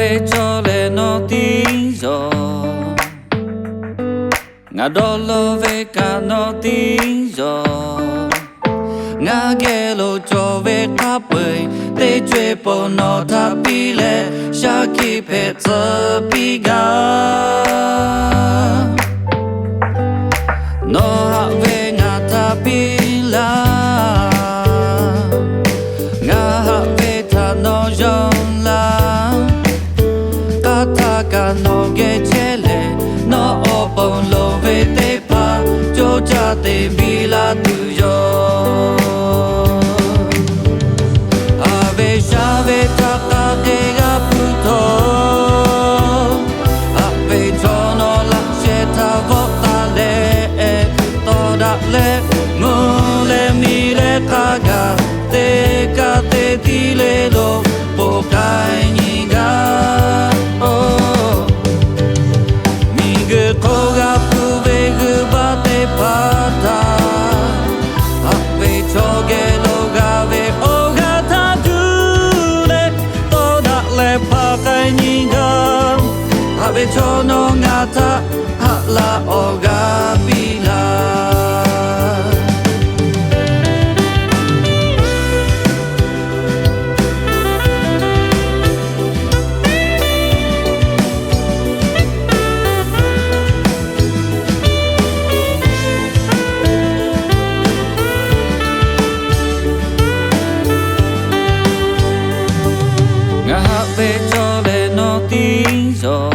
về cho lệ nó tí gió ngã đô lô về cả nó tí gió ngã ghé lô cho về khắp bơi để chơi bộ nó thả bì lệ xa kỳ phê giờ bì gà nó hạ về ngã thả bì la ngã hạ về thả nó dòng la cả thả cả nó ghé chế lệ nó ô bông lô về tế pa cho cha tế bì la tự do ave shave Hka Hka Bvuh ave cho nó lắc xe tha vót ta lệ to đã lệ mơ lệ mi lệ Hka Hka te ti lệ đồ bộ cái nhị ga mi gơ cô ga Bvuh về gơ ba te pa ta ave cho ghé lô ga về ô ga tha tu lệ to đã lệ pa cái nhị ga ave cho nó ngã tha hạ la ô ga pi la ngã về cho lệ nó tí gió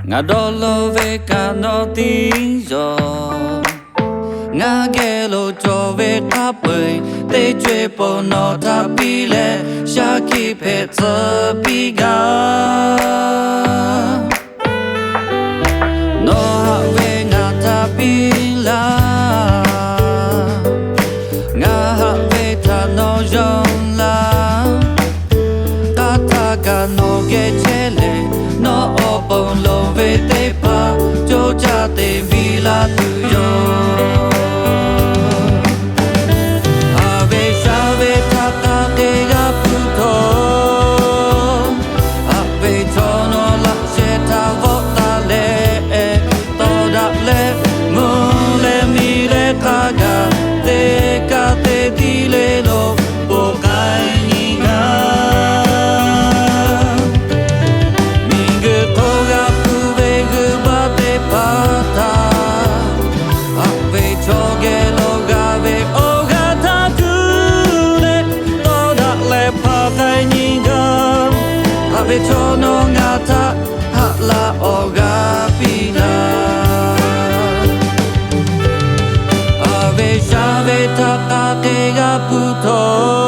ngã đô lô về cả nó tí gió ngã ghé lô cho về khắp bơi để chơi bộ nó thả bì lệ xa kỳ phê giờ bì gà nó hạ về ngã thả bì la ngã hạ về thả nó dòng la cả thả cả nó ghé chế lệ nó ô bông lô về tế pa cho cha tế bì la tự do ave shave Hka Hka Bvuh ave cho nó lắc xe tha vót ta lệ to đã lệ mơ lệ mi lệ Hka Hka te ti lệ đồ bộ cái nhị ga mi gơ cô ga Bvuh về gơ ba te pa ta ave cho ghé lô ga về ô ga tha tu lệ to đã lệ pa cái nhị ga ave cho nó ngã tha hạ la ô ga pi la ave shave Hka Hka Bvuh